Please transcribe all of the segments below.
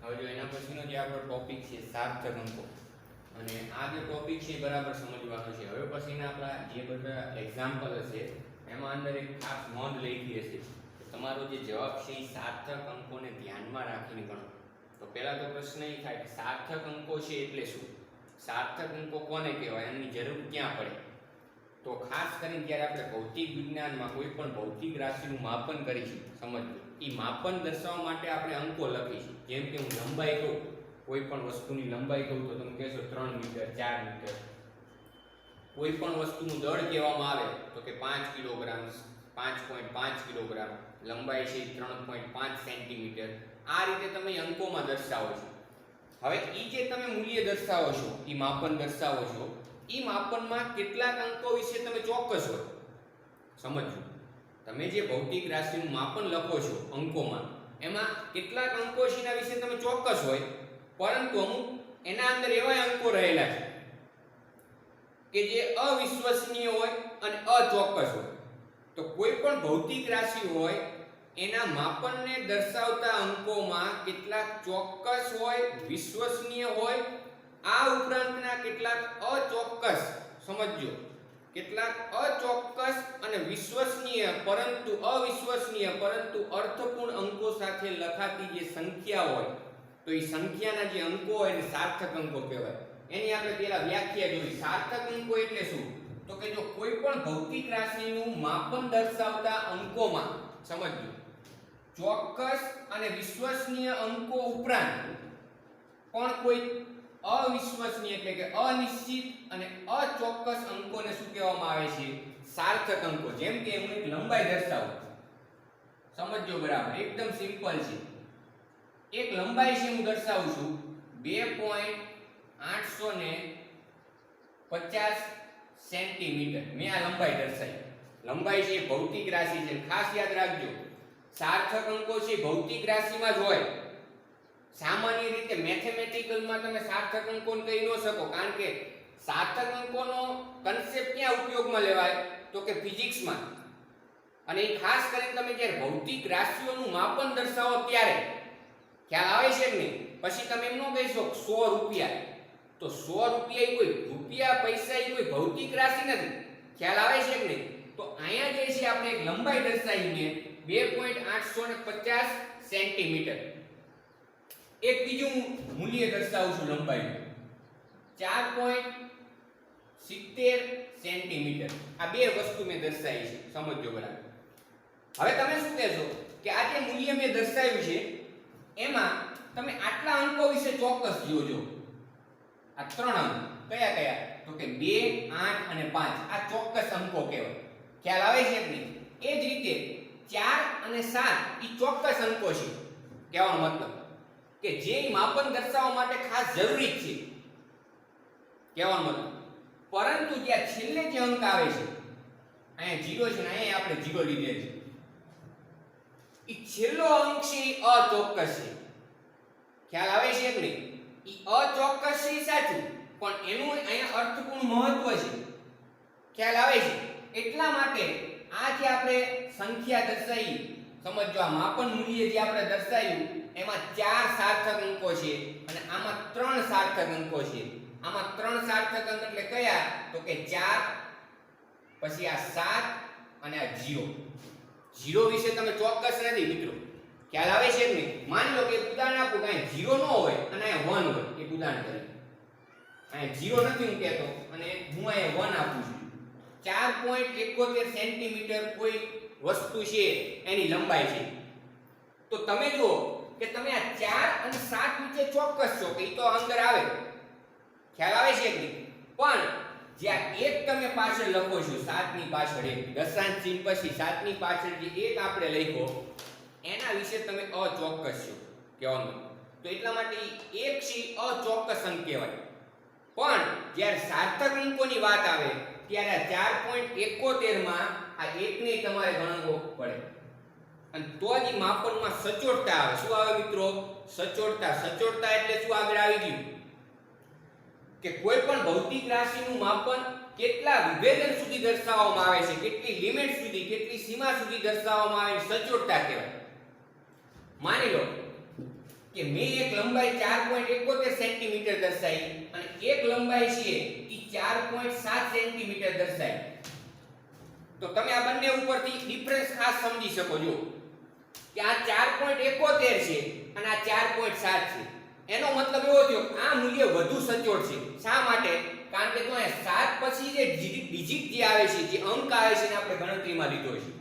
હવે જો એના પછીનો જે આપણો ટોપિક છે સાર્થક અંકો, અને આ જે ટોપિક છે બરાબર સમજવાનો છે. હવે પછીના આપણા જે બધા એક્ઝામ્પલ હશે એમાં અંદર એક ખાસ નોંધ લખી હશે કે તમારો જે જવાબ છે એ સાર્થક અંકોને ધ્યાનમાં રાખીને ગણો. તો પહેલા તો પ્રશ્ન એ થાય કે સાર્થક અંકો છે એટલે શું, સાર્થક અંકો કોને કહેવાય, એની જરૂર ક્યાં પડે. તો ખાસ કરીને જ્યારે આપણે ભૌતિક વિજ્ઞાનમાં કોઈ પણ ભૌતિક રાશિનું માપન કરીશું, સમજજો એ માપન દર્શાવવા માટે આપણે અંકો લખીશું. જેમ કે હું લંબાઈ કહું, કોઈ પણ વસ્તુની લંબાઈ કહું તો તમે કહેશો 3 મીટર 4 મીટર. કોઈ પણ વસ્તુનું દળ કહેવામાં આવે તો કે 5 કિલોગ્રામ, 5.5 કિલોગ્રામ, લંબાઈ છે 3.5 સેન્ટીમીટર. આ રીતે તમે અંકોમાં દર્શાવો છો. હવે એ જે તમે મૂલ્ય દર્શાવો છો, એ માપન દર્શાવો છો, એ માપનમાં કેટલાક અંકો વિશે તમે ચોક્કસ હોય. સમજો તમે જે ભૌતિક રાશિનું માપન લખો છો અંકોમાં, એમાં કેટલાક અંકો છે એના વિશે તમે ચોક્કસ હોય, પરંતુ અમુક એના અંદર એવા અંકો રહેલા છે કે જે અવિશ્વસનીય હોય અને અચોક્કસ હોય. તો કોઈ પણ ભૌતિક રાશિ હોય એના માપનને દર્શાવતા અંકોમાં કેટલાક ચોક્કસ હોય, વિશ્વસનીય હોય, આ ઉપરાંતના કેટલાક અચોક્કસ, સમજો કેટલાક અચોક્કસ અને વિશ્વસનીય પરંતુ અવિશ્વસનીય પરંતુ અર્થપૂર્ણ અંકો સાથે લખાતી જે સંખ્યા હોય, તો એ સંખ્યાના જે અંકો હોય એને સાર્થક અંકો કહેવાય. એની આપણે પહેલા વ્યાખ્યા જોઈ. સાર્થક અંકો એટલે શું, તો કે જો કોઈ પણ ભૌતિક રાશિનું માપન દર્શાવતા અંકોમાં, સમજો ચોક્કસ અને વિશ્વસનીય અંકો ઉપરાંત પણ કોઈ અવિશ્વસનીય એટલે કે અનિશ્ચિત અને અચોક્કસ અંકોને શું કહેવામાં આવે છે, સાર્થક અંકો. જેમ કે હું એક લંબાઈ દર્શાવું, સમજો બરાબર, એકદમ સિમ્પલ છે. એક લંબાઈ છે હું દર્શાવું છું 2.850 સેન્ટીમીટર. મેં આ લંબાઈ દર્શાવી. લંબાઈ છે ભૌતિક રાશિ છે. ખાસ યાદ રાખજો, સાર્થક અંકો છે ભૌતિક રાશિમાં જ હોય. સામાન્ય રીતે મેથેમેટિકલમાં તમે સાર્થક અંકોને કહી ન શકો, કારણ કે સાર્થક અંકોનો કન્સેપ્ટ ક્યાં ઉપયોગમાં લેવાય, તો કે ફિઝિક્સમાં. અને એ ખાસ કરીને તમે જ્યારે ભૌતિક રાશિઓનું માપન દર્શાવો ત્યારે ખ્યાલ આવે છે કે નહીં. પછી તમે એમ ન કહેશો 100 રૂપિયા, તો 100 રૂપિયા એ કોઈ રૂપિયા પૈસા એ કોઈ ભૌતિક રાશિ નથી. ખ્યાલ આવે છે કે નહીં. તો અહીંયા જે છે આપણે એક લંબાઈ દર્શાવીને 2.850 સેન્ટીમીટર. એક બીજું મૂલ્ય દર્શાવું છું લંબાઈનું 4.70 સેન્ટીમીટર. આ બે વસ્તુ મેં દર્શાવી છે, સમજો બરાબર. હવે તમે શું કહેશો કે આ જે મૂલ્ય મેં દર્શાવ્યું છે એમાં તમે આટલા અંકો વિશે ચોક્કસ જોજો. આ 3 અંક કયા કયા, તો કે 2, 8 અને 5 આ ચોક્કસ અંકો કહેવાય. ખ્યાલ આવે છે કે નહીં. એ જ રીતે 4 અને 7 એ ચોક્કસ અંકો છે. કહેવાનો મતલબ કે જે માપન દર્શાવવા માટે ખાસ જરૂરી છે, કહેવાનો મતલબ. પરંતુ જ્યાં છેલ્લે જે અંક આવે છે, અહીંયા 0 છે ને અહીંયા આપણે 0 લીધેલ છે, એ છેલ્લો અંક છે એ અચોક્કસ છે. ખ્યાલ આવે છે કે નહીં. એ અચોક્કસ છે સાચું, પણ એનું અહીંયા અર્થપૂર્ણ મહત્વ છે. ખ્યાલ આવે છે. એટલા માટે આ જે આપણે સંખ્યા દર્શાવી, સમજો આ માપન મૂલ્ય જે આપણે દર્શાવ્યું એમાં 4 સાર્થક અંકો છે અને આમાં 3 સાર્થક અંકો છે. આમાં 3 સાર્થક અંક એટલે કયા, તો કે 4, પછી આ 7 અને આ 0. 0 વિશે તમે ચોક્કસ નથી મિત્રો. ખ્યાલ આવે છે કે નહીં. માની લો કે એક ઉદાહરણ આપું કે અહીં 0 ન હોય અને અહીંયા 1 હોય. એક ઉદાહરણ તરીકે અહીંયા 0 નથી હું કહેતો અને હું અહીંયા 1 આપું છું. 4.71 સેન્ટીમીટર કોઈ વસ્તુ છે એની લંબાઈ છે. તો તમે જુઓ કે તમે આ 4 અને 7 વિશે ચોક્કસ છો કે એ તો અંદર આવે. ખ્યાલ આવે છે કે નહીં. પણ જ્યાં એક તમે પાછળ લખો છો, 7 ની પાછળ એક દશાંશ ચિહ્ન પછી 7 ની પાછળ જે એક આપણે લખ્યો એના વિશે તમે અચોક્કસ છો, કહેવાનું. તો એટલા માટે એક છે અચોક્કસ અંક કહેવાય. પણ જ્યારે સાર્થક અંકોની વાત આવે ત્યારે 4.71 માં આ એકને તમારે ગણવો પડે અને તો જ માપનમાં સચોટતા આવે. શું આવે મિત્રો? સચોટતા. સચોટતા એટલે શું આગળ આવી ગયું કે કોઈ પણ ભૌતિક રાશિનું માપન કેટલા વિભેદન સુધી દર્શાવવામાં આવે છે, કેટલી લિમિટ સુધી, કેટલી સીમા સુધી દર્શાવવામાં આવે છે, સચોટતા કહેવાય. માની લો કે મેં એક લંબાઈ 4.71 સેન્ટીમીટર દર્શાવી અને એક લંબાઈ છે એ 4.7 સેન્ટીમીટર દર્શાવી, તો તમે આ બંને ઉપરથી ડિફરન્સ ખાસ સમજી શકો છો કે આ 4.71 છે અને આ 4.7 છે. એનો મતલબ એવો થયો કે આ મૂલ્ય વધુ સચોટ છે. શા માટે? કારણ કે તો અહીંયા 7 પછી જે ડિજિટ જે આવે છે, જે અંક આવે છે, એને આપણે ગણતરીમાં લીધો છે.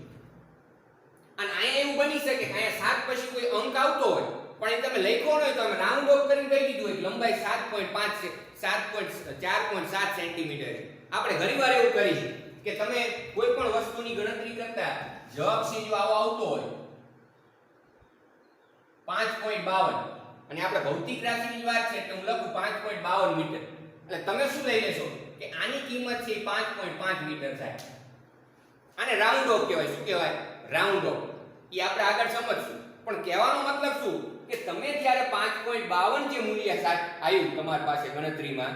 અને અહીંયા એવું બની શકે કે અહીંયા 7 પછી કોઈ અંક આવતો હોય પણ એ તમે લખ્યો ન હોય તો તમે રાઉન્ડ ઓફ કરીને કહી દીધું હોય કે લંબાઈ 7.5 છે, 4.7 સેન્ટીમીટર છે. આપણે ઘણીવાર એવું કરી છે કે તમે કોઈ પણ વસ્તુની ગણતરી કરતા જવાબ છે જો આવો આવતો હોય 5.52 અને આપણે ભૌતિક રાશિની વાત છે એટલે હું લખું 5.52 મીટર, એટલે તમે શું લઈ લેશો કે આની કિંમત છે 5.5 મીટર થાય. આને રાઉન્ડ ઓફ કહેવાય. શું કહેવાય? Round of. એ આપણે આગળ સમજશું. પણ કહેવાનો મતલબ શું કે તમે જ્યારે 5.52 જે મૂલ્ય આવ્યું તમારી પાસે ગણતરીમાં,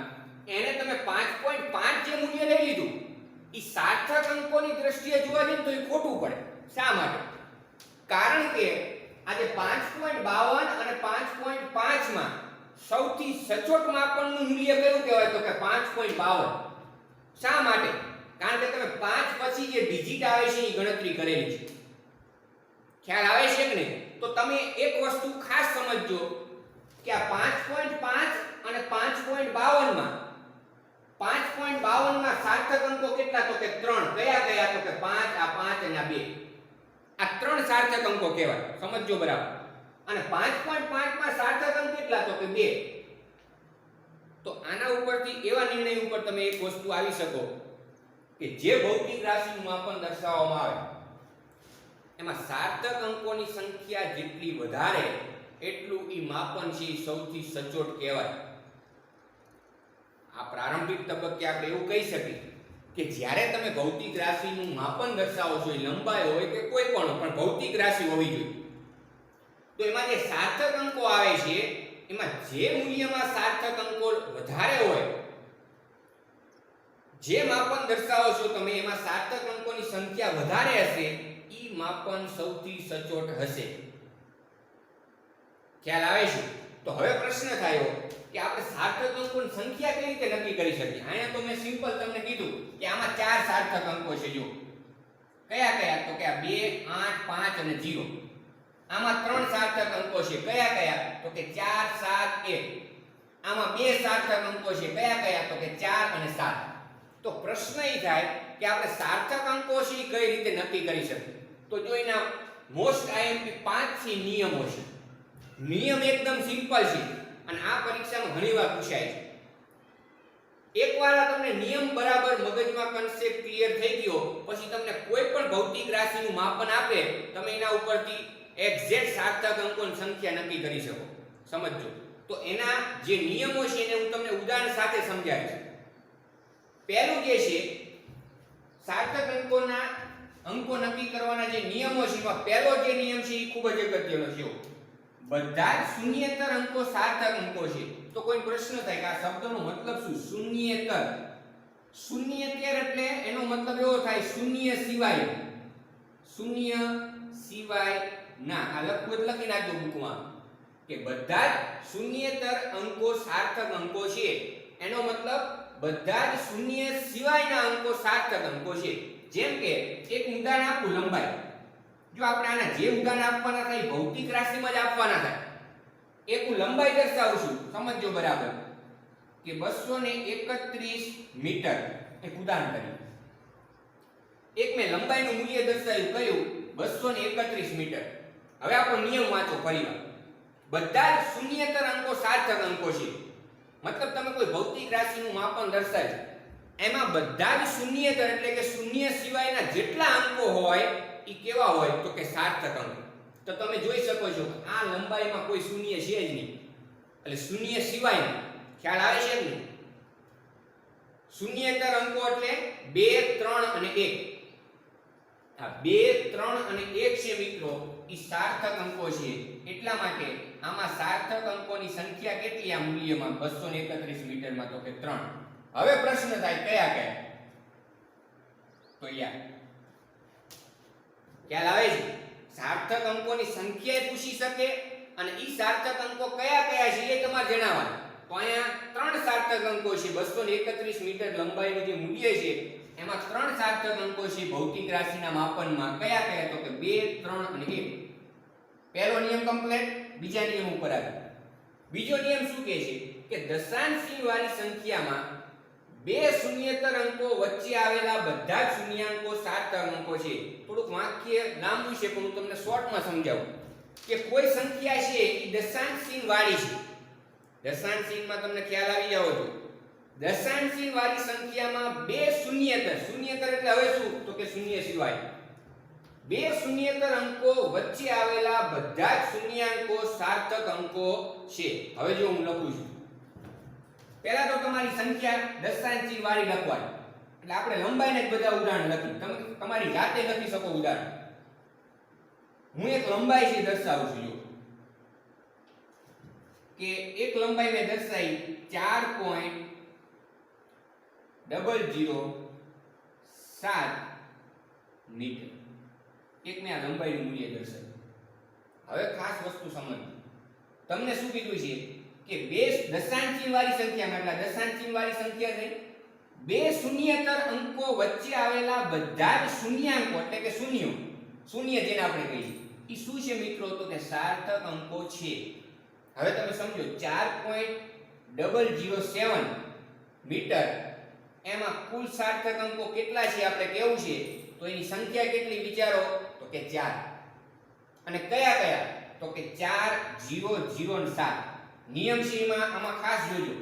એને તમે 5.5 જે મૂલ્ય લઈ લીધું, એ સાર્થક અંકોની દ્રષ્ટિએ જોવા જઈએ તો એ ખોટું પડે. શા માટે? કારણ કે આજે 5.52 અને 5.5 માં સૌથી સચોટ માપનનું મૂલ્ય કયું કહેવાય? તો કે 5.52. શા માટે? કારણ કે તમે 5 પછી જે ડિજિટ આવે છે એ ગણતરી કરેલી છે. ખ્યાલ આવે છે કે નહીં? તો તમે એક વસ્તુ ખાસ સમજજો કે આ 5.5 અને 5.52 માં 5.52 માં સાર્થક અંકો કેટલા? તો કે 3. કયા કયા? તો કે 5, આ 5 અને આ 2. આ 3 સાર્થક અંકો કહેવાય. સમજજો બરાબર. અને 5.5 માં સાર્થક અંક કેટલા? તો કે 2. તો આના ઉપરથી એવા નિર્ણય ઉપર તમે એક વસ્તુ આવી શકો કે જે ભૌતિક રાશિનું માપન દર્શાવવામાં આવે એમાં સાર્થક અંકોની સંખ્યા જેટલી વધારે એટલું ઈ માપન છે સૌથી સચોટ કહેવાય. આ પ્રારંભિક તબક્કે આપણે એવું કહી શકીએ કે જ્યારે તમે ભૌતિક રાશિનું માપન દર્શાવો છો, એ લંબાઈ હોય કે કોઈ પણ ભૌતિક રાશિ હોવી જોઈએ, તો એમાં જે સાર્થક અંકો આવે છે એમાં જે મૂલ્યમાં સાર્થક અંકો વધારે હોય, જે માપન દર્શાવો છો તમે એમાં સાર્થક અંકોની સંખ્યા વધારે હશે, ઈ માપન સૌથી સચોટ હશે. ખ્યાલ આવે છે? તો હવે પ્રશ્ન થયો કે આપણે સાર્થક અંકોની સંખ્યા કેવી રીતે નક્કી કરી શકીએ? અહીંયા તો મેં સિમ્પલ તમને કીધું કે આમાં 4 સાર્થક અંકો છે. જો કયા કયા? તો કે આ 2, 8, 5 અને 0. આમાં 3 સાર્થક અંકો છે. કયા કયા? તો કે 4, 7, 1. આમાં 2 સાર્થક અંકો છે. કયા કયા? તો કે 4 અને 7. તો પ્રશ્ન એ થાય કે આપણે સાર્થક અંકો છે એ કઈ રીતે નક્કી કરી શકીએ? તો જો એના મોસ્ટ આઈએમપી 5 થી નિયમો છે. નિયમ એકદમ સિમ્પલ છે અને આ પરીક્ષામાં ઘણીવાર પૂછાય છે. એકવાર તમને નિયમ બરાબર મગજમાં કન્સેપ્ટ ક્લિયર થઈ ગયો પછી તમને કોઈ પણ ભૌતિક રાશિનું માપન આપે, તમે એના ઉપરથી એક્ઝેક્ટ સાર્થક અંકોની સંખ્યા નક્કી કરી શકો. સમજજો. તો એના જે નિયમો છે એને હું તમને ઉદાહરણ સાથે સમજાવીશ. પહેલું જે છે સાર્થક અંકો નક્કી કરવાના જે નિયમો છે એમાં પહેલો જે નિયમ છે એ ખૂબ જ અગત્યનો છે. બધા જ શૂન્યેતર અંકો સાર્થક અંકો છે. તો કોઈ પ્રશ્ન થાય કે આ શબ્દનો મતલબ શું? શૂન્યેતર. શૂન્યેતર એટલે એનો મતલબ એવો થાય શૂન્ય સિવાય. શૂન્ય સિવાય ના. આ લખી નાખજો બુકમાં કે બધા જ શૂન્યેતર અંકો સાર્થક અંકો છે. એનો મતલબ બધા જ શૂન્ય સિવાયના અંકો સાર્થક અંકો છે. જેમ કે એક ઉદાહરણ આપું, લંબાઈ. જો આપણે આના જે ઉદાહરણ આપવાના થાય ભૌતિક રાશિમાં જ આપવાના થાય. એક હું લંબાઈ દર્શાવું છું, સમજજો બરાબર, કે 231 મીટર. એક ઉદાહરણ તરીકે એક મેં લંબાઈનું મૂલ્ય દર્શાવ્યું, કયું? 231 મીટર. હવે આપણો નિયમ વાંચો ફરીવાર. બધા જ શૂન્યેતર અંકો સાર્થક અંકો છે. મતલબ તમે કોઈ ભૌતિક રાશિનું માપન દર્શાવ્યું, એમાં બધા જ શૂન્યેતર એટલે કે શૂન્ય સિવાયના જેટલા અંકો હોય એ કેવા હોય? તો કે સાર્થક અંકો. તો તમે જોઈ શકો છો આ લંબાઈમાં કોઈ શૂન્ય છે જ નહીં, એટલે શૂન્ય સિવાય. ખ્યાલ આવે છે ને? શૂન્યેતર અંકો એટલે 2, 3 અને 1. આ 2, 3 અને 1 છે મિત્રો, એ સાર્થક અંકો છે. એટલા માટે આમાં સાર્થક અંકોની સંખ્યા કેટલી આ મૂલ્યમાં? 231 મીટરમાં. તો કે 3. હવે પ્રશ્ન થાય કયા કયા? તો ખ્યાલ આવે છે? સાર્થક અંકોની સંખ્યા પૂછી શકે અને ઈ સાર્થક અંકો કયા કયા છે એ તમારે જણાવવાના. તો અહીંયા 3 સાર્થક અંકો છે. 231 મીટર લંબાઈનું જે મૂલ્ય છે એમાં 3 સાર્થક અંકો છે ભૌતિક રાશિના માપનમાં. કયા કયા? તો કે 2, 3 અને 1. પહેલો નિયમ કમ્પ્લીટ. બીજા નિયમ ઉપર આવે. બીજો નિયમ શું કહે છે કે દશાંશ ચિહ્ન વાળી સંખ્યામાં બે શૂન્યેતર અંકો વચ્ચે આવેલા બધા જ શૂન્યાંકો સાર્થક અંકો છે. થોડુંક વાક્ય લાંબુ છે પણ હું તમને શોર્ટમાં સમજાવું કે કોઈ સંખ્યા છે એ દશાંશ ચિહ્ન વાળી છે. દશાંશ ચિહ્નમાં તમને ખ્યાલ આવી જાવ તો દશાંશ ચિહ્ન વાળી સંખ્યામાં બે શૂન્યેતર, શૂન્યેતર એટલે હવે શું? તો કે શૂન્ય સિવાય બે શૂન્યેતર અંકો વચ્ચે આવેલા બધા જ શૂન્યાંકો સાર્થક અંકો છે. હવે જો હું લખું છું, પહેલા તો તમારી સંખ્યા દશાંશ ચિહ્ન વાળી લખવાની. એટલે આપણે લંબાઈને જ બધા ઉદાહરણ લખી, તમે તમારી જાતે લખી શકો ઉદાહરણ. હું એક લંબાઈ છે દર્શાવું છું. જો કે એક લંબાઈ મેં દર્શાવી 4.007 મીટર. એક મેં આ લંબાઈનું મૂલ્ય દર્શાવ્યું. હવે ખાસ વસ્તુ સમજો. તમને શું કીધું છે કે બે દશાંશ ચિહ્ન વાળી સંખ્યામાં, એટલે દશાંશ ચિહ્ન વાળી સંખ્યા છે બે શૂન્યેતર અંકો વચ્ચે આવેલા બધા જ શૂન્યાંકો એટલે કે શૂન્યો, શૂન્ય જેને આપણે કહીએ એ શું છે મિત્રો? તો કે સાર્થક અંકો છે. હવે તમે સમજો 4.007 મીટર એમાં કુલ સાર્થક અંકો કેટલા છે આપણે કેવું છે? તો એની સંખ્યા કેટલી વિચારો? તો કે 4. અને કયા કયા? તો કે 4, 0, 0 અને 7. નિયમ છે એમાં આમાં ખાસ જોજો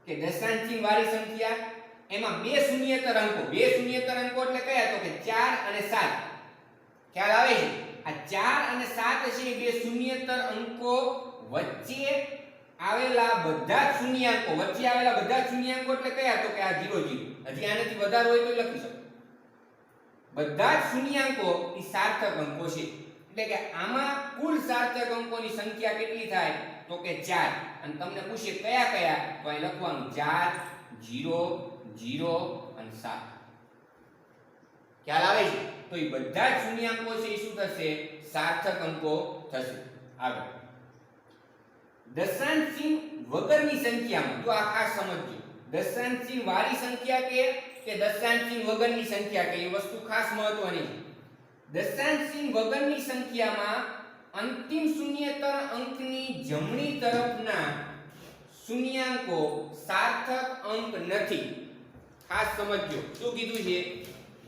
કે દશાંશ ચિહ્ન વાળી સંખ્યા એમાં બે શૂન્યેતર અંકો, બે શૂન્યેતર અંકો એટલે કયા? તો કે 4 અને 7. ખ્યાલ આવે છે? આ 4 અને 7 છે બે શૂન્યેતર અંકો વચ્ચે આવેલા બધા જ શૂન્યાંકો, વચ્ચે આવેલા બધા જ શૂન્યાંકો એટલે કયા? તો કે આ 0, 0. હજી આનાથી વધારે હોય તો લખી શકો. બધા જ શૂન્યાંકો એ સાર્થક અંકો છે. એટલે કે આમાં કુલ સાર્થક અંકોની સંખ્યા કેટલી થાય? તો કે 4. અને તમને પૂછે કયા કયા? તો અહીં લખવાનું 4, 0, 0 અને 7. ખ્યાલ આવે છે? તો એ બધા જ શૂન્યાંકો છે એ શું થશે? સાર્થક અંકો થશે. આગળ દશાંશ ચિહ્ન વગરની સંખ્યામાં જો આ ખાસ સમજજો. દશાંશ ચિહ્ન વાળી સંખ્યા કે દશાંશ ચિહ્ન વગરની સંખ્યા કે એ વસ્તુ ખાસ મહત્વની છે. દશાંશ ચિહ્ન વગરની સંખ્યામાં અંતિમ શૂન્યેતર અંકની જમણી તરફના શૂન્યાંકો સાર્થક અંક નથી. ખાસ સમજજો શું કીધું છે?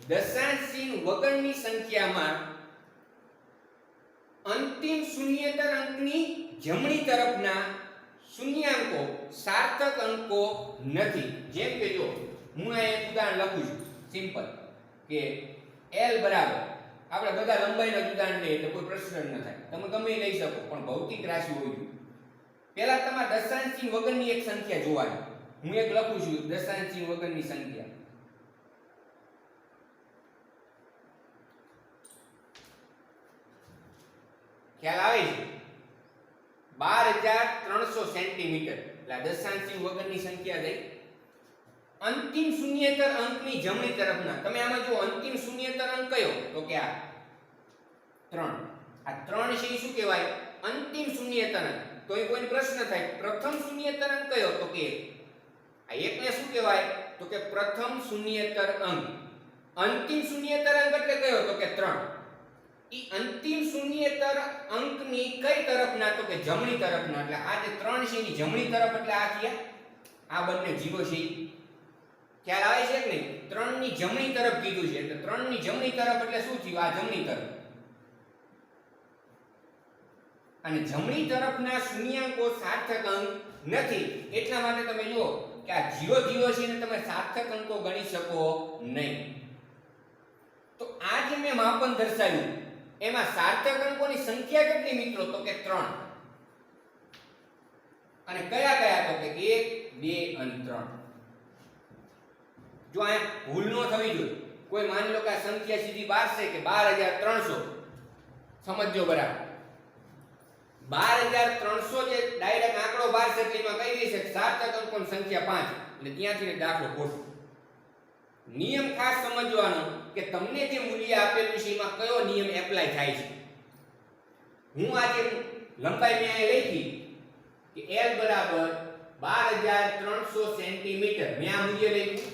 દશાંશ ચિહ્ન વગરની સંખ્યામાં અંતિમ શૂન્યેતર અંકની જમણી તરફના શૂન્યાંકો સાર્થક અંકો નથી. જેમ કે જો હું આ એક ઉદાહરણ લખું છું સિમ્પલ કે L બરાબર, આપણે બધા લંબાઈના ઉદાહરણ લઈએ એટલે કોઈ પ્રશ્ન ન થાય, તમે ગમે એ લઈ શકો પણ ભૌતિક રાશિ હોય છે. પહેલા તમારે દશાંશ ચિહ્ન વગરની એક સંખ્યા જોવાની. હું એક લખું છું દશાંશ ચિહ્ન વગરની સંખ્યા. ખ્યાલ આવે છે? 12300 સેન્ટીમીટર. એટલે દશાંશ ચિહ્ન વગરની સંખ્યા થઈ. અંતિમ શૂન્યેતર અંકની જમણી તરફના, તમે આમાં જો અંતિમ શૂન્યેતર અંક કયો? તો કે આ 3. આ 3 છે એ શું કહેવાય? અંતિમ શૂન્યેતર અંક. તો એ કોઈ પ્રશ્ન થાય પ્રથમ શૂન્યેતર અંક કયો? તો કે આ એકને શું કહેવાય? તો કે પ્રથમ શૂન્યેતર અંક. અંતિમ શૂન્યેતર અંક એટલે કયો? તો કે 3. ઈ અંતિમ શૂન્યેતર અંકની કઈ તરફના? તો કે જમણી તરફના. એટલે આ જે 3 છે એની જમણી તરફ એટલે આ થયા આ બંને 0 છે. ખ્યાલ આવે છે કે નહીં? 3 ની જમણી તરફ કીધું છે એટલે 3 ની જમણી તરફ એટલે શું થયું? આ જમણી તરફ. અને જમણી તરફના શૂન્યાંકો સાર્થક અંક નથી. એટલા માટે તમે જુઓ કે આ 0, 0 છે ને તમે સાર્થક અંકો ગણી શકો નહીં. તો આ જે મેં માપન દર્શાવ્યું એમાં સાર્થક અંકોની સંખ્યા કેટલી મિત્રો? તો કે 3. અને કયા કયા? તો કે 1, 2 અને 3. જો આ ભૂલ ન થવી જોઈએ. કોઈ માની લો કે આ સંખ્યા સીધી 12 છે કે 12300, સમજજો બરાબર. 12300 જે ડાયરેક્ટ આંકડો 12 છે એમાં કઈ દે છે સાર્થક અંકોની સંખ્યા 5. એટલે ત્યાંથી દાખલો ખોટો. નિયમ ખાસ સમજવાનો કે તમને જે મૂલ્ય આપેલું છે એમાં કયો નિયમ એપ્લાય થાય છે. હું આજે લંબાઈ મેં અહીં લખી કે L બરાબર 12300 સેન્ટીમીટર મેં આ મૂલ્ય લખ્યું.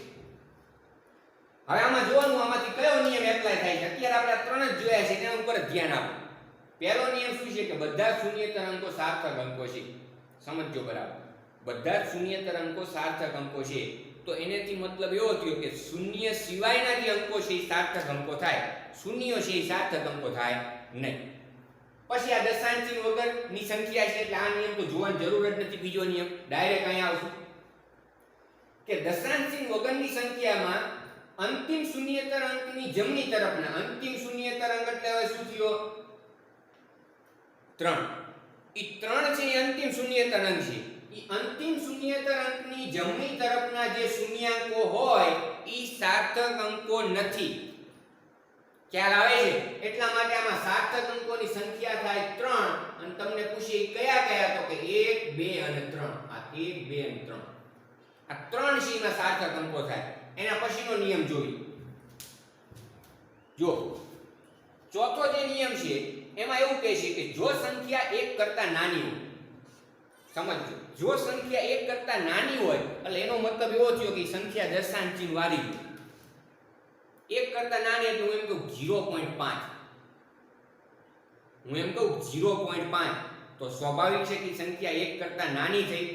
હવે આમાં જોવાનું આમાંથી કયો નિયમ એપ્લાય થાય છે. અત્યારે આપણે ત્રણ જ જોયા છે તેના ઉપર ધ્યાન આપો. પહેલો નિયમ શું છે કે બધા શૂન્યેતર અંકો સાર્થક અંકો છે. સમજજો બરાબર. બધા જ શૂન્યેતર અંકો સાર્થક અંકો છે. તો એનેથી મતલબ એવો થયો કે શૂન્ય સિવાયના જે અંકો છે એ સાર્થક અંકો થાય, શૂન્યો છે એ સાર્થક અંકો થાય નહીં. પછી આ દશાંશ ચિહ્ન વગરની સંખ્યા છે એટલે આ નિયમ તો જોવાની જરૂર જ નથી. બીજો નિયમ ડાયરેક્ટ અહીંયા આવશે કે દશાંશ ચિહ્ન વગરની સંખ્યામાં અંતિમ શૂન્યેતર અંકની જમણી તરફના અંતિમ શૂન્યેતર અંક એટલે હવે શું થયો 3. ઈ 3 છે એ અંતિમ શૂન્યેતર અંક છે. ઈ અંતિમ શૂન્યેતર અંકની જમણી તરફના જે શૂન્યાંકો હોય ઈ સાર્થક અંકો નથી. ખ્યાલ આવે છે? એટલા માટે આમાં સાર્થક અંકોની સંખ્યા થાય 3 અને તમને પૂછે કયા કયા તો કે 1 2 અને 3. આ 1 2 અને 3 આ 3 છે એમાં સાર્થક અંકો થાય. એના પછીનો નિયમ જોઈએ. જો ચોથો જે નિયમ છે એમાં એવું કહે છે કે જો સંખ્યા 1 કરતા નાની હોય, સમજજો, જો સંખ્યા 1 કરતા નાની હોય એટલે એનો મતલબ એવો થયો કે સંખ્યા દશાંશ ચિહ્ન વાળી હોય. 1 કરતા નાની એટલે હું એમ કહું 0.5, હું એમ કહું 0.5 તો સ્વાભાવિક છે કે સંખ્યા 1 કરતા નાની થઈ.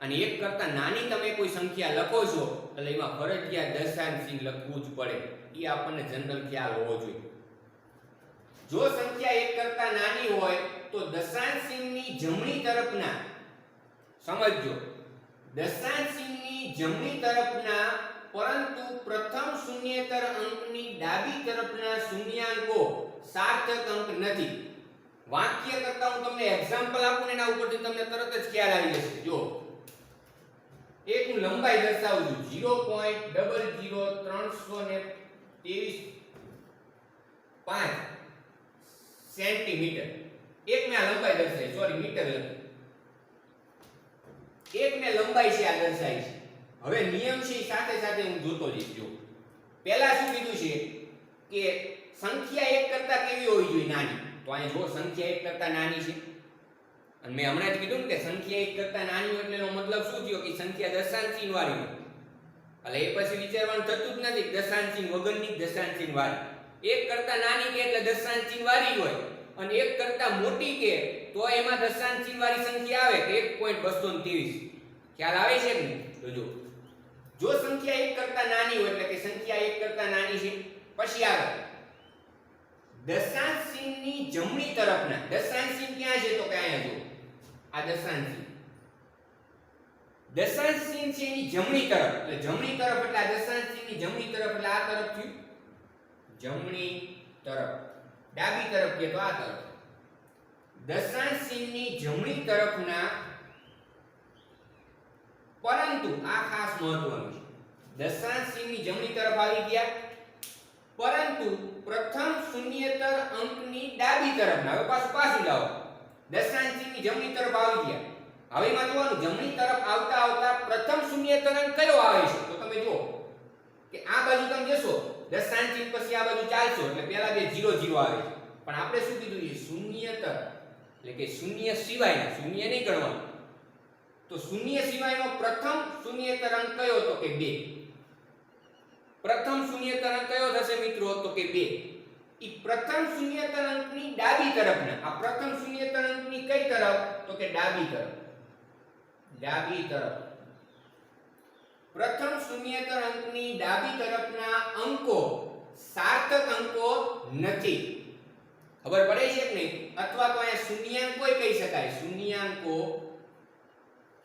અને 1 કરતા નાની તમે કોઈ સંખ્યા લખો છો એટલે એમાં ફરજિયાત દશાંશ ચિહ્ન લખવું જ પડે. એ આપણને જનરલ ખ્યાલ હોવો જોઈએ. જો સંખ્યા 1 કરતા નાની હોય તો દશાંશ ચિહ્નની જમણી તરફના, સમજજો, દશાંશ ચિહ્નની જમણી તરફના પરંતુ પ્રથમ શૂન્યેતર અંકની ડાબી તરફના શૂન્યાંકો સાર્થક અંક નથી. વાક્ય કરતા હું તમને એક્ઝામ્પલ આપું ને એના ઉપરથી તમને તરત જ ખ્યાલ આવી જશે. જો એક હું લંબાઈ દર્શાવું છું 0.00323.5 સેન્ટીમીટર. એક મેં આ લંબાઈ દર્શાવી, સોરી મીટર લખી. એક મેં લંબાઈ છે આ દર્શાવી છે. હવે નિયમ છે સાથે સાથે હું જોતો જઈશ. જો પહેલા શું કીધું છે કે સંખ્યા 1 કરતા કેવી હોવી જોઈએ? નાની. તો અહીં જો સંખ્યા 1 કરતા નાની છે અને મેં હમણાં જ કીધું ને કે સંખ્યા 1 કરતા નાની હોય એટલે એનો મતલબ શું થયો કે સંખ્યા દશાંશ ચિહ્ન વાળી હોય. એટલે એ પછી વિચારવાનું થતું જ નથી દશાંશ ચિહ્ન વગરની દશાંશ ચિહ્ન વાળી. 1 કરતા નાની કે એટલે દશાંશ ચિહ્ન વાળી હોય અને 1 કરતા મોટી કે તો એમાં દશાંશ ચિહ્ન વાળી સંખ્યા આવે કે 1.223. ખ્યાલ આવે છે કે નહીં? તો જો સંખ્યા 1 કરતા નાની હોય એટલે કે સંખ્યા 1 કરતા નાની છે. પછી આગળ દશાંશ ચિહ્નની જમણી તરફના, દશાંશ ચિહ્ન ક્યાં છે તો કે અહીંયા જો આ દશાંશ ચિહ્ન, દશાંશ ચિહ્ન છે એની જમણી તરફ. એટલે જમણી તરફ એટલે આ દશાંશ ચિહ્નની જમણી તરફ એટલે આ તરફ થયું જમણી તરફ. ડાબી તરફ કે તો આ તરફ. દશાંશ ચિહ્નની જમણી તરફના પરંતુ આ ખાસ મહત્વનું છે. દશાંશ ચિહ્નની જમણી તરફ આવી ગયા પરંતુ પ્રથમ શૂન્યેતર અંકની ડાબી તરફના. હવે પાછું લાવો. દશાંશ ચિહ્નની જમણી તરફ આવી ગયા. હવે એમાં જોવાનું જમણી તરફ આવતા આવતા પ્રથમ શૂન્યેતર અંક કયો આવે છે? તો તમે જુઓ કે આ બાજુ તમે જશો દશાંશ ચિહ્ન પછી આ બાજુ ચાલશો એટલે પહેલા બે 0 0 આવે છે. પણ આપણે શું કીધું છે? શૂન્યેતર એટલે કે શૂન્ય સિવાયના, શૂન્ય નહીં ગણવાનું. તો શૂન્ય સિવાયનો પ્રથમ શૂન્યેતર અંક કયો તો કે 2. પ્રથમ શૂન્યેતર અંક કયો થશે મિત્રો? તો કે 2. ઈ પ્રથમ શૂન્યેતર અંકની ડાબી તરફના, આ પ્રથમ શૂન્યેતર અંકની કઈ તરફ? તો કે ડાબી તરફ. ડાબી તરફ. પ્રથમ શૂન્યેતર અંકની ડાબી તરફના અંકો સાર્થક અંકો નથી. ખબર પડે છે કે નહીં? અથવા તો અહીંયા શૂન્યાંકો કહી શકાય. શૂન્યાંકો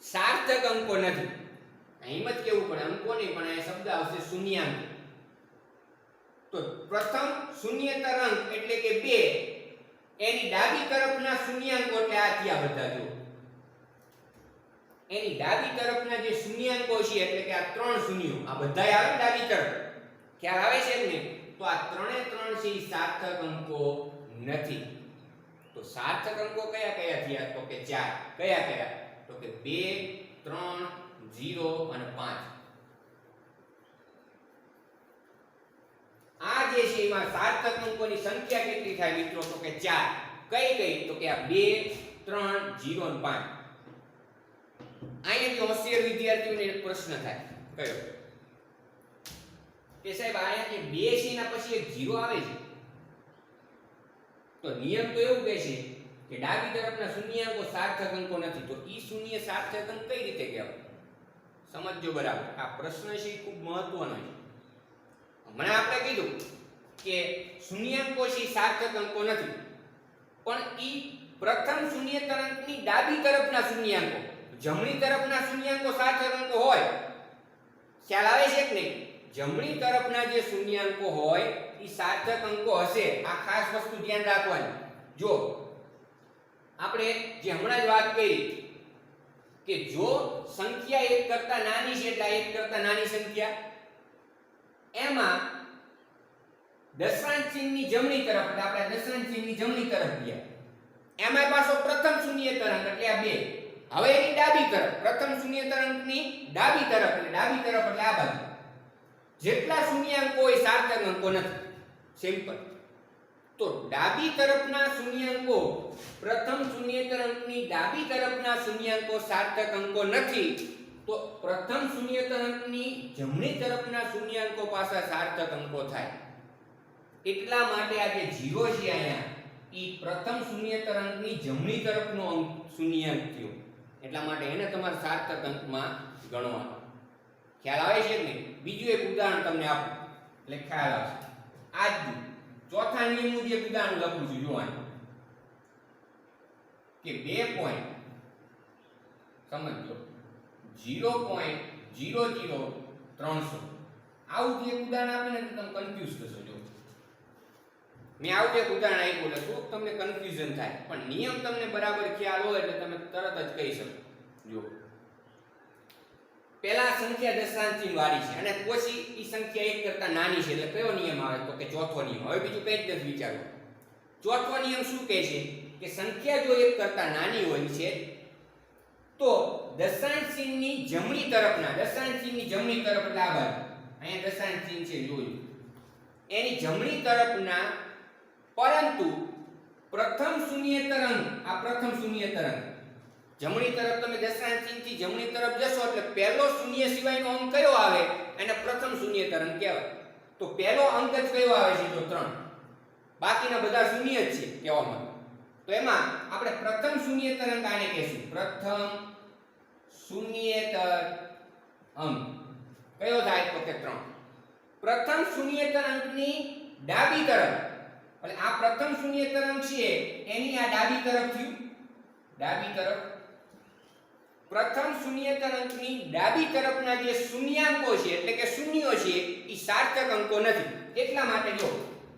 સાર્થક અંકો નથી. એમ જ કેવું પડે, અંકો નહીં પણ આ શબ્દ આવશે શૂન્યાંક. તો પ્રથમ શૂન્યેતર અંક એટલે કે 2 એની ડાબી તરફના શૂન્યાંકો એટલે આ થયા બધા. જો એની ડાબી તરફના જે શૂન્યાંકો છે એટલે કે આ 3 શૂન્યો આ બધાય આવે ડાબી તરફ. ખ્યાલ આવે છે કે નહીં? તો આ 3 છે એ સાર્થક અંકો નથી. તો સાર્થક અંકો કયા કયા થયા? તો કે 4. કયા કયા? તો કે 2 3 0 અને 5. આ જે છે એમાં સાર્થક અંકોની સંખ્યા કેટલી થાય મિત્રો? તો કે 4. કઈ કઈ? તો કે આ 2 3 0 અને 5 અહીંયાથી હોશિયાર વિદ્યાર્થીઓને એક પ્રશ્ન થાય કયો કે સાહેબ અહીંયા જે 2 છે એના પછી એક 0 આવે છે તો નિયમ તો એવું કહે છે કે ડાબી તરફના શૂન્યાંકો સાર્થક અંકો નથી તો ઈ શૂન્ય સાર્થક અંક કઈ રીતે કહેવાય સમજજો બરાબર આ પ્રશ્ન છે એ ખૂબ મહત્વનો છે હમણાં આપણે કીધું કે શૂન્યાંકો છે સાર્થક અંકો નથી પણ ઈ પ્રથમ શૂન્યેતર અંકની ડાબી તરફના શૂન્યાંકો જમણી તરફના શૂન્યાંકો સાર્થક અંકો હોય ખ્યાલ આવે છે કે નહીં જમણી તરફના જે શૂન્યાંકો હોય ઈ સાર્થક અંકો હશે આ ખાસ વસ્તુ ધ્યાન રાખવાની જો આપણે જે હમણાં જ વાત કરી કે જો સંખ્યા 1 કરતા નાની છે એટલે 1 કરતા નાની સંખ્યા એમાં દશાંશ ચિહ્નની જમણી તરફ એટલે આપણે દશાંશ ચિહ્નની જમણી તરફ ગયા એમાં પાછો પ્રથમ શૂન્યેતર અંક એટલે આ 2 હવે એની ડાબી તરફ પ્રથમ શૂન્યેતર અંકની ડાબી તરફ એટલે આ બાજુ જેટલા શૂન્યાંકો હોય સાર્થક અંકો નથી સિમ્પલ તો ડાબી તરફના શૂન્યાંકો પ્રથમ શૂન્યેતર અંકની ડાબી તરફના શૂન્યાંકો સાર્થક અંકો નથી તો પ્રથમ શૂન્યેતર અંકની જમણી તરફના શૂન્યાંકો પાછા સાર્થક અંકો થાય એટલા માટે આ જે 0 છે અહીંયા ઈ પ્રથમ શૂન્યેતર અંકની જમણી તરફનો અંક શૂન્યાંક થયો એટલા માટે એને તમારે સાર્થક અંકમાં ગણવાનો ખ્યાલ આવે છે કે નહીં બીજું એક ઉદાહરણ તમને આપું એટલે ખ્યાલ આવશે આજ ચોથા નિયમનું જે ઉદાહરણ લખું છું જોવાનું કે 2 પોઈન્ટ સમજો 0.00300 આવું જે ઉદાહરણ આપે ને તો તમે કન્ફ્યુઝ થશો જો મેં આવું એક ઉદાહરણ આપ્યું એટલે તો તમને કન્ફ્યુઝન થાય પણ નિયમ તમને બરાબર ખ્યાલ હોય એટલે તમે તરત જ કહી શકો જો પહેલા સંખ્યા દશાંશ ચિહ્ન વાળી છે અને પછી ઈ સંખ્યા 1 કરતા નાની છે એટલે કયો નિયમ આવે તો કે ચોથો નિયમ હવે બીજું કંઈ જ નથી વિચારો ચોથો નિયમ શું કહે છે કે સંખ્યા જો 1 કરતા નાની હોય છે તો દશાંશ ચિહ્નની જમણી તરફના દશાંશ ચિહ્નની જમણી તરફ એટલે આ બાજુ અહીંયા દશાંશ ચિહ્ન છે જોયું એની જમણી તરફના પરંતુ પ્રથમ શૂન્યેતર અંક આ પ્રથમ શૂન્યેતર અંક જમણી તરફ તમે દશાંશ ચિહ્નથી જમણી તરફ જશો એટલે પહેલો શૂન્ય સિવાયનો અંક કયો આવે એને પ્રથમ શૂન્યેતર અંક કહેવાય તો પહેલો અંક જ કયો આવે છે તો 3 બાકીના બધા શૂન્ય જ છે કહેવામાં તો એમાં આપણે પ્રથમ શૂન્યેતર અંક આને કહેશું પ્રથમ શૂન્યેતર અંક કયો થાય તો કે 3 પ્રથમ શૂન્યેતર અંકની ડાબી તરફ એટલે આ પ્રથમ શૂન્યેતર અંક છે એની આ ડાબી તરફ થયું ડાબી તરફ પ્રથમ શૂન્યેતર અંકની ડાબી તરફના જે શૂન્યાંકો છે એટલે કે શૂન્યો છે એ સાર્થક અંકો નથી એટલા માટે જો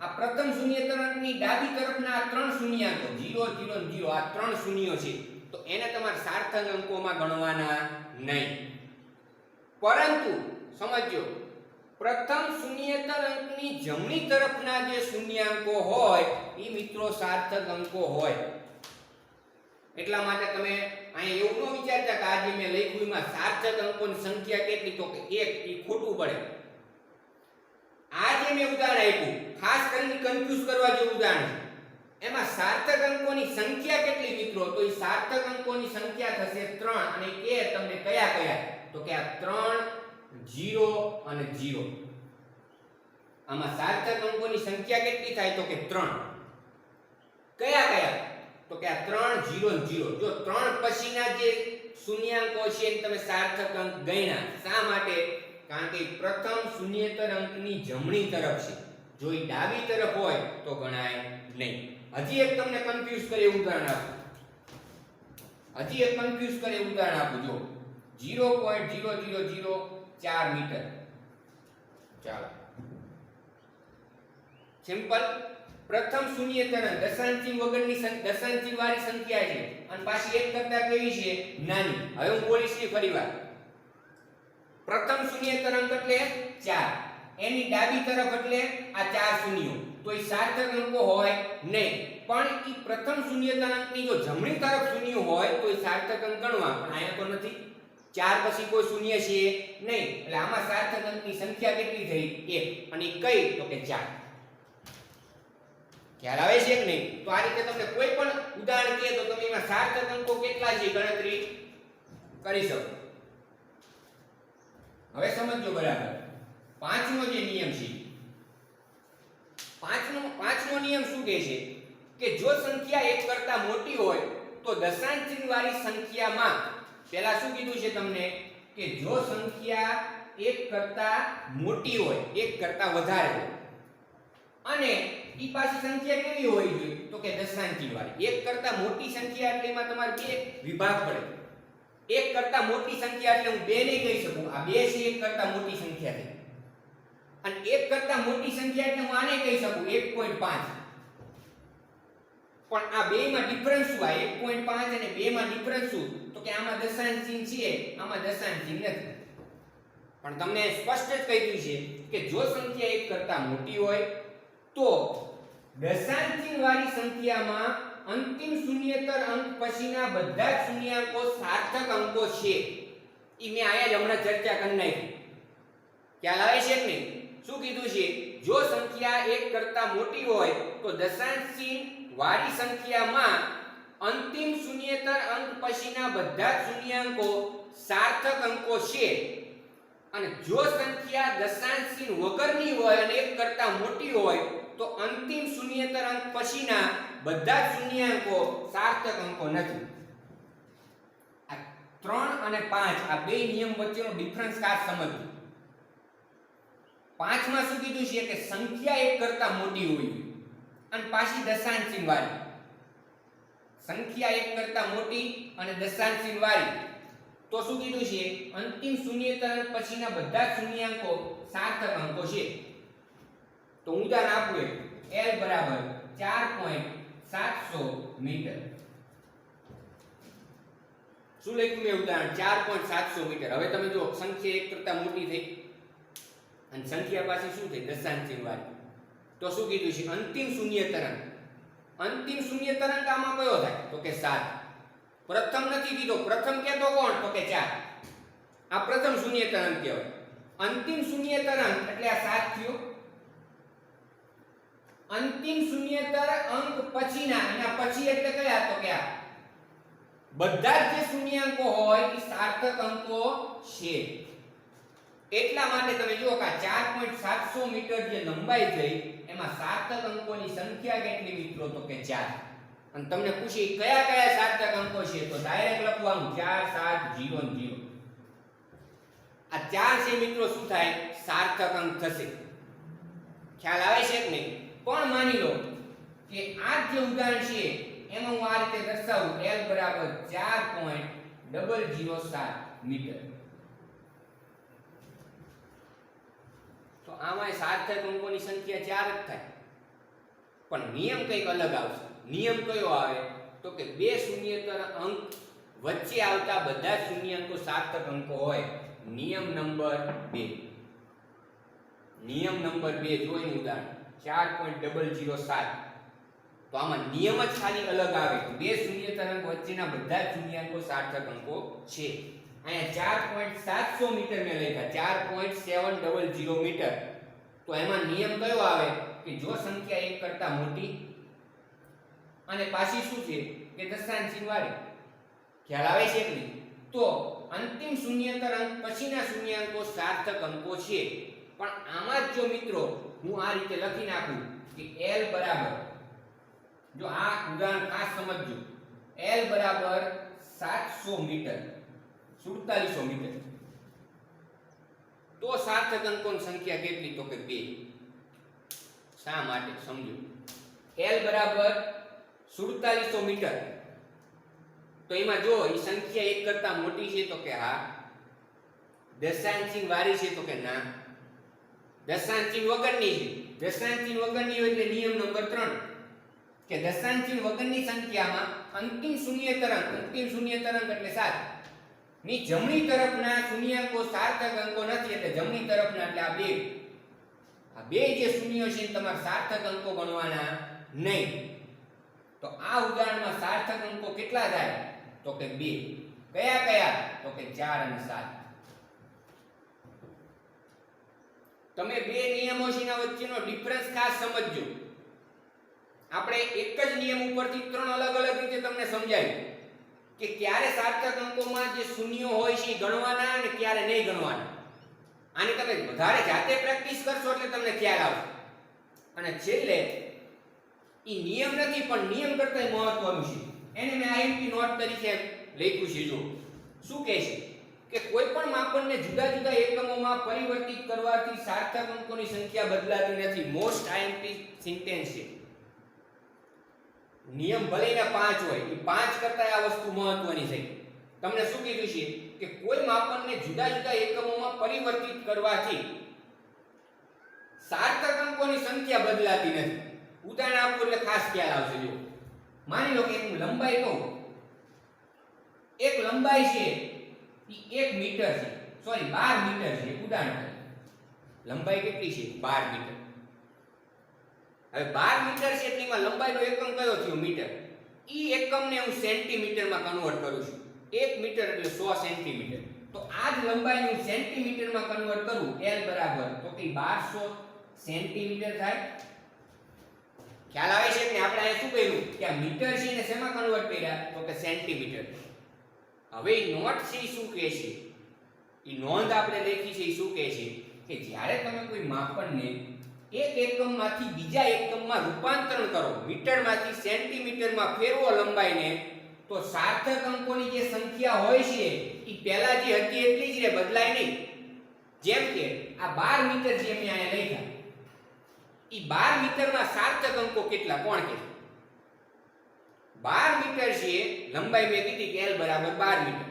આ પ્રથમ શૂન્યેતર અંકની ડાબી તરફના આ 3 શૂન્યાંકો 0 0 0 આ 3 શૂન્યો છે તો એને તમારે સાર્થક અંકોમાં ગણવાના નહીં પરંતુ સમજો પ્રથમ શૂન્યેતર અંકની જમણી તરફના જે શૂન્યાંકો હોય એ મિત્રો સાર્થક અંકો હોય એટલા માટે તમે અહીંયા એવું ન વિચારતા કે આજે મેં લખ્યું એમાં સાર્થક અંકોની સંખ્યા કેટલી તો કે 1 એ ખોટું પડે આ જે મેં ઉદાહરણ આપ્યું ખાસ કરીને કન્ફ્યુઝ કરવા જેવું ઉદાહરણ છે એમાં સાર્થક અંકોની સંખ્યા કેટલી મિત્રો તો એ સાર્થક અંકોની સંખ્યા થશે 3 અને કે તમને કયા કયા તો કે આ 3 0 અને 0 આમાં સાર્થક અંકોની સંખ્યા કેટલી થાય તો કે 3 કયા કયા તો કે આ 3 0 0 જો 3 પછીના જે શૂન્યાંકો છે એને તમે સાર્થક અંક ગણ્યા શા માટે કારણ કે પ્રથમ શૂન્યેતર અંકની જમણી તરફ છે જો એ ડાબી તરફ હોય તો ગણાય નહીં હજી એક તમને કન્ફ્યુઝ કરે ઉદાહરણ આપું જો 0.0004 મીટર ચાલો સિમ્પલ પ્રથમ શૂન્યેતર અંક દશાંશ ચિહ્ન વગરની દશાંશ ચિહ્ન વાળી સંખ્યા છે અને પાછી 1 કરતા કેવી છે નાની હવે હું બોલીશ ને ફરીવાર પ્રથમ શૂન્યેતર અંક એટલે 4 એની ડાબી તરફ એટલે આ 4 શૂન્યો તો એ સાર્થક અંકો હોય નહીં પણ એ પ્રથમ શૂન્યેતર અંકની જો જમણી તરફ શૂન્ય હોય તો એ સાર્થક અંક ગણવા પણ અહીંયા તો નથી 4 પછી કોઈ શૂન્ય છે નહીં એટલે આમાં સાર્થક અંકની સંખ્યા કેટલી થઈ 1 અને કઈ તો કે 4 ખ્યાલ આવે છે કે નહીં તો આ રીતે તમને કોઈ પણ ઉદાહરણ કહે તો તમે એમાં સાર્થક અંકો કેટલા છે ગણતરી કરી શકો. હવે સમજો બરાબર. પાંચમો જે નિયમ છે, પાંચમો નિયમ શું કહે છે કે જો સંખ્યા એક કરતા મોટી હોય તો દશાંશ ચિહ્ન વાળી સંખ્યામાં, પહેલા શું કીધું છે તમને કે જો સંખ્યા એક કરતા મોટી હોય, એક કરતા વધારે હોય, અને ઈ પાછી સંખ્યા કેવી હોવી જોઈએ તો કે દશાંશ ચિહ્ન વાળી. એક કરતા મોટી સંખ્યા એટલે એમાં તમારે બે વિભાગ પડે. એક કરતા મોટી સંખ્યા એટલે હું બે નહીં કહી શકું, આ બે છે એક કરતા મોટી સંખ્યા છે, અને એક કરતા મોટી સંખ્યા એટલે હું આને કહી શકું 1.5. પણ આ બે માં ડિફરન્સ શું? આ 1.5 અને 2 માં ડિફરન્સ શું? તો કે આમાં દશાંશ ચિહ્ન છે, આમાં દશાંશ ચિહ્ન નથી. પણ તમને સ્પષ્ટ જ કહી દીધું છે કે જો સંખ્યા એક કરતા મોટી હોય તો દશાંશ ચિહ્ન વાળી સંખ્યામાં અંતિમ શૂન્યેતર અંક પછીના બધા જ શૂન્યાંકો સાર્થક અંકો છે. ઈ મેં આયા જ હમણાં ચર્ચા કરી નાખી. ખ્યાલ આવે છે કે નહીં? શું કીધું છે? જો સંખ્યા એક કરતા મોટી હોય તો દશાંશ ચિહ્ન વાળી સંખ્યામાં અંતિમ શૂન્યેતર અંક પછીના બધા જ શૂન્યાંકો સાર્થક અંકો છે. અને જો સંખ્યા દશાંશ ચિહ્ન વગરની હોય અને એક કરતા મોટી હોય તો અંતિમ શૂન્યેતર અંક પછીના બધા જ શૂન્યાંકો સાર્થક અંકો નથી. આ 3 અને 5 આ બે નિયમ વચ્ચેનો ડિફરન્સ ખાસ સમજજો. 5 માં શું કીધું છે કે સંખ્યા એક કરતા મોટી હોવી જોઈએ અને પાછી દશાંશ ચિહ્ન વાળી. સંખ્યા એક કરતા મોટી અને દશાંશ ચિહ્ન વાળી તો શું કીધું છે? અંતિમ શૂન્યેતર અંક પછીના બધા જ શૂન્યાંકો સાર્થક અંકો છે. તો ઉદાહરણ આપું L બરાબર 4.700 મીટર. શું લખ્યું મેં ઉદાહરણ? 4.700 મીટર. હવે તમે જો સંખ્યા એક કરતા મોટી થઈ અને સંખ્યા પાછી શું થઈ? દશાંશ ચિહ્ન વાળી. તો શું કીધું છે? અંતિમ શૂન્યેતર અંક. અંતિમ શૂન્યેતર અંક આમાં કયો થાય? તો કે 7. પ્રથમ નથી કીધો. પ્રથમ કહેતો કોણ? તો કે 4. આ પ્રથમ શૂન્યેતર અંક કહેવાય. અંતિમ શૂન્યેતર અંક એટલે આ 7 થયો. અંતિમ શૂન્યેતર અંક પછીના, એના પછી એટલે કયા? તો કે આ બધા જ જે શૂન્યાંકો હોય એ સાર્થક અંકો છે. એટલા માટે તમે જુઓ કે 4.700 મીટર જે લંબાઈ થઈ એમાં સાર્થક અંકોની સંખ્યા કેટલી મિત્રો? તો કે 4. અને તમને પૂછી કયા કયા સાર્થક અંકો છે તો ડાયરેક્ટ લખવાનું 4 7 0 0. આ 4 છે મિત્રો શું થાય? સાર્થક અંક થશે. ખ્યાલ આવે છે કે નહીં? પણ માની લો કે આ જે ઉદાહરણ છે એમાં હું આ રીતે દર્શાવું L બરાબર 4.007 મીટર. તો આમાં સાર્થક અંકોની સંખ્યા 4 જ થાય. પણ નિયમ કંઈક અલગ આવશે. નિયમ કયો આવે? તો કે બે શૂન્યેતર અંક વચ્ચે આવતા બધા શૂન્યાંકો સાર્થક અંકો હોય. નિયમ નંબર 2. નિયમ નંબર 2 જોઈને ઉદાહરણ 4.007. તો આમાં નિયમ જ ખાલી અલગ આવે કે બે શૂન્યેતર અંક વચ્ચેના બધા જ શૂન્યાંકો સાર્થક અંકો છે. અહીંયા 4.700 મીટર મેં લખ્યા 4.700 મીટર. તો એમાં નિયમ કયો આવે કે જો સંખ્યા એક કરતા મોટી અને પાછી શું છે કે દશાંશ ચિહ્ન વાળી. ખ્યાલ આવે છે કે નહીં? તો અંતિમ શૂન્યેતર અંક પછીના શૂન્યાંકો સાર્થક અંકો છે. પણ આમાં જ જો મિત્રો હું આ રીતે લખી નાખું કે L બરાબર, જો આ ઉદાહરણ ખાસ સમજજો, L બરાબર 700 મીટર, 4700 મીટર, તો સાર્થક અંકોની સંખ્યા કેટલી? તો કે 2. શા માટે? સમજો. L બરાબર 4700 મીટર તો એમાં જો એ સંખ્યા એક કરતા મોટી છે તો કે હા, દશાંશ ચિહ્ન વાળી છે તો કે ના, દશાંશ ચિહ્ન વગરની છે. દશાંશ ચિહ્ન વગરની હોય એટલે નિયમ નંબર 3 કે દશાંશ ચિહ્ન વગરની સંખ્યામાં અંતિમ શૂન્યેતર અંક એટલે 7 ની જમણી તરફના શૂન્યાંકો સાર્થક અંકો નથી. એટલે જમણી તરફના એટલે આ બે જે શૂન્યો છે તમારે સાર્થક અંકો ગણવાના નહીં. તો આ ઉદાહરણમાં સાર્થક અંકો કેટલા થાય? તો કે 2. કયા કયા? તો કે 4 અને 7. તમે બે નિયમો છેના વચ્ચેનો ડિફરન્સ ખાસ સમજજો. આપણે એક જ નિયમ ઉપરથી ત્રણ અલગ અલગ રીતે રીતે તમને સમજાવ્યું કે ક્યારે સાર્થક અંકોમાં જે શૂન્યો હોય છે એ ગણવાના અને ક્યારે નહીં ગણવાના. આની તમે વધારે જાતે પ્રેક્ટિસ કરશો એટલે તમને ખ્યાલ આવશે. અને છેલ્લે એ નિયમ નથી પણ નિયમ કરતાં મહત્વનું છે. એને મેં આઈએમપી નોટ તરીકે લખ્યું છે. જો શું કહે છે કે કોઈ પણ માપનને જુદા જુદા એકમોમાં પરિવર્તિત કરવાથી સાર્થક અંકોની સંખ્યા બદલાતી નથી. મોસ્ટ આઈએમપી સેન્ટેન્સ છે. નિયમ ભલે એના 5 હોય, એ 5 કરતાં આ વસ્તુ મહત્વની છે. તમને શું કીધું છે કે કોઈ માપનને જુદા જુદા એકમોમાં પરિવર્તિત કરવાથી સાર્થક અંકોની સંખ્યા બદલાતી નથી. ઉદાહરણ આપું એટલે ખાસ ખ્યાલ આવશે. જો માની લો કે એક લંબાઈ કહું, એક લંબાઈ છે એ 1 મીટર છે, સોરી 12 મીટર છે. ઉદાહરણ લંબાઈ કેટલી છે? 12 મીટર. હવે 12 મીટર છે એટલે એમાં લંબાઈનો એકમ કયો થયો? મીટર. ઈ એકમને હું સેન્ટીમીટરમાં કન્વર્ટ કરું છું. 1 મીટર એટલે 100 સેન્ટીમીટર. તો આ જ લંબાઈને હું સેન્ટીમીટરમાં કન્વર્ટ કરું, L બરાબર તો કે 1200 સેન્ટીમીટર થાય. ખ્યાલ આવે છે કે આપણે અહીંયા શું કર્યું કે આ મીટર છે એને શેમાં કન્વર્ટ કર્યા? તો કે સેન્ટીમીટર. હવે નોટ છે એ શું કહે છે? એ નોંધ આપણે લખી છે એ શું કહે છે કે જ્યારે તમે કોઈ માપનને એક એકમમાંથી બીજા એકમમાં રૂપાંતરણ કરો, મીટરમાંથી સેન્ટીમીટરમાં ફેરવો લંબાઈને, તો સાર્થક અંકોની જે સંખ્યા હોય છે એ પહેલા જે હતી એટલી જ રહે, બદલાય નહીં. જેમ કે આ 12 મીટર જે મેં અહીંયા લખ્યા, એ 12 મીટરમાં સાર્થક અંકો કેટલા? કોણ કે 12 મીટર છે લંબાઈ મેં કીધી કે L બરાબર 12 મીટર.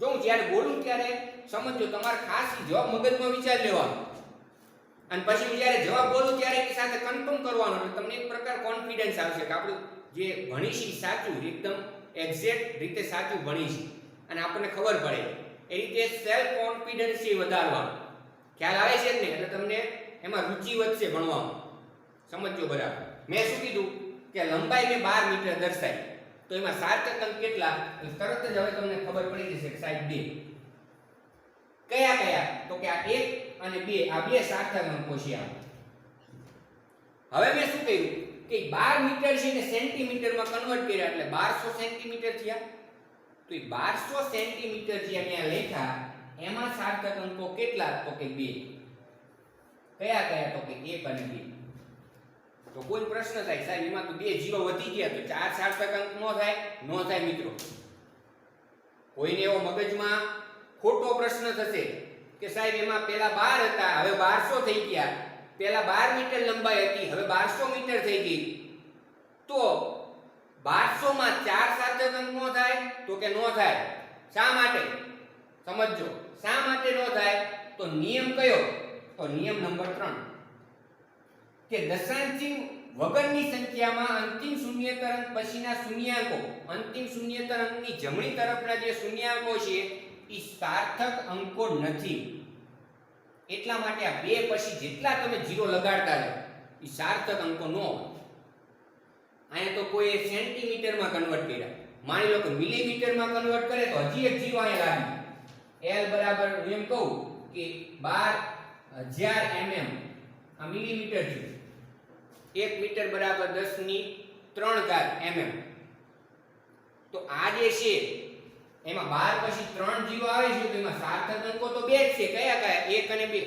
જો હું જ્યારે બોલું ત્યારે સમજો, તમારે ખાસ જવાબ મગજમાં વિચાર લેવાનો, અને પછી હું જ્યારે જવાબ બોલું ત્યારે એની સાથે કન્ફર્મ કરવાનો, એટલે તમને એક પ્રકાર કોન્ફિડન્સ આવશે કે આપણું જે ભણી છે સાચું, એકદમ એક્ઝેક્ટ રીતે સાચું ભણી છે અને આપણને ખબર પડે. એ રીતે સેલ્ફ કોન્ફિડન્સ છે વધારવાનો. ખ્યાલ આવે છે ને? એટલે તમને એમાં રુચિ વધશે ભણવામાં. સમજો બરાબર. મેં શું કીધું કે લંબાઈ મેં 12 મીટર દર્શાવી, તો એમાં સાર્થક અંક કેટલા? તરત જ હવે તમને ખબર પડી જશે કે સાહેબ 2. કયા કયા? તો કે આ 1 અને 2, આ બે સાર્થક અંકો છે. હવે મેં શું કહ્યું કે 12 મીટર છે ને સેન્ટીમીટરમાં કન્વર્ટ કર્યા એટલે 1200 સેન્ટીમીટર થયા. તો એ 1200 સેન્ટીમીટર જે અહીંયા લખ્યા એમાં સાર્થક અંકો કેટલા? તો કે 2. કયા કયા? તો કે 1 અને 2. તો કોઈ પ્રશ્ન થાય સાહેબ એમાં તો 2 જીરો વધી ગયા તો 4 સાર્થક અંક નો થાય? નો થાય મિત્રો. કોઈને એવો મગજમાં ખોટો પ્રશ્ન થશે કે સાહેબ એમાં પહેલા 12 હતા, હવે 1200 થઈ ગયા. પહેલા 12 મીટર લંબાઈ હતી, હવે 1200 મીટર થઈ ગઈ. તો 1200 માં 4 સાર્થક અંક નો થાય? તો કે નો થાય. શા માટે? સમજો શા માટે નો થાય? તો નિયમ કયો? તો નિયમ નંબર 3 કે દશાંશી વગરની સંખ્યામાં અંતિમ શૂન્યેતર અંક પછીના શૂન્યાંકો, અંતિમ શૂન્યેતર અંકની જમણી તરફના જે શૂન્યાંકો છે એ સાર્થક અંકો નથી. એટલા માટે આ 2 પછી જેટલા તમે જીરો લગાડતા જાઓ એ સાર્થક અંકો ન હોય. અહીંયા તો કોઈ સેન્ટીમીટરમાં કન્વર્ટ કર્યા, માની લો કે મિલીમીટરમાં કન્વર્ટ કરે તો હજી એક જીરો અહીંયા લાવી. L બરાબર હું એમ કહું કે 12000 mm, આ મિલીમીટર છે. 1 મીટર બરાબર 10³ mm. તો આ જે છે એમાં 12 પછી 3 જીરો આવે છે, તો એમાં સાર્થક અંકો તો 2 જ છે. કયા કયા? 1 અને 2.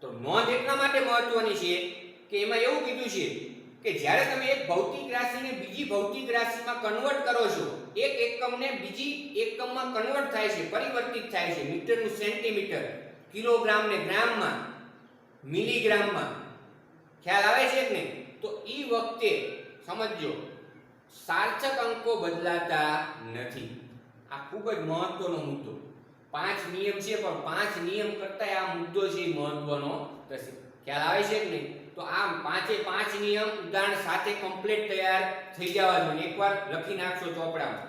તો નોંધ એટલા માટે મહત્વની છે કે એમાં એવું કીધું છે કે જ્યારે તમે એક ભૌતિક રાશિને બીજી ભૌતિક રાશિમાં કન્વર્ટ કરો છો, એક એકમને બીજી એકમમાં કન્વર્ટ થાય છે, પરિવર્તિત થાય છે, મીટરનું સેન્ટીમીટર, કિલોગ્રામને ગ્રામમાં, મિલીગ્રામમાં. ખ્યાલ આવે છે કે નહીં? તો ઈ વખતે સમજો સાર્થક અંકો બદલાતા નથી. આ ખૂબ જ મહત્વનો મુદ્દો. 5 નિયમ છે પણ 5 નિયમ કરતાં આ મુદ્દો છે મહત્વનો થશે. ખ્યાલ આવે છે કે નહીં? તો આ 5 નિયમ ઉદાહરણ સાથે કમ્પ્લીટ તૈયાર થઈ જવા જોઈએ. એકવાર લખી નાખશો ચોપડામાં.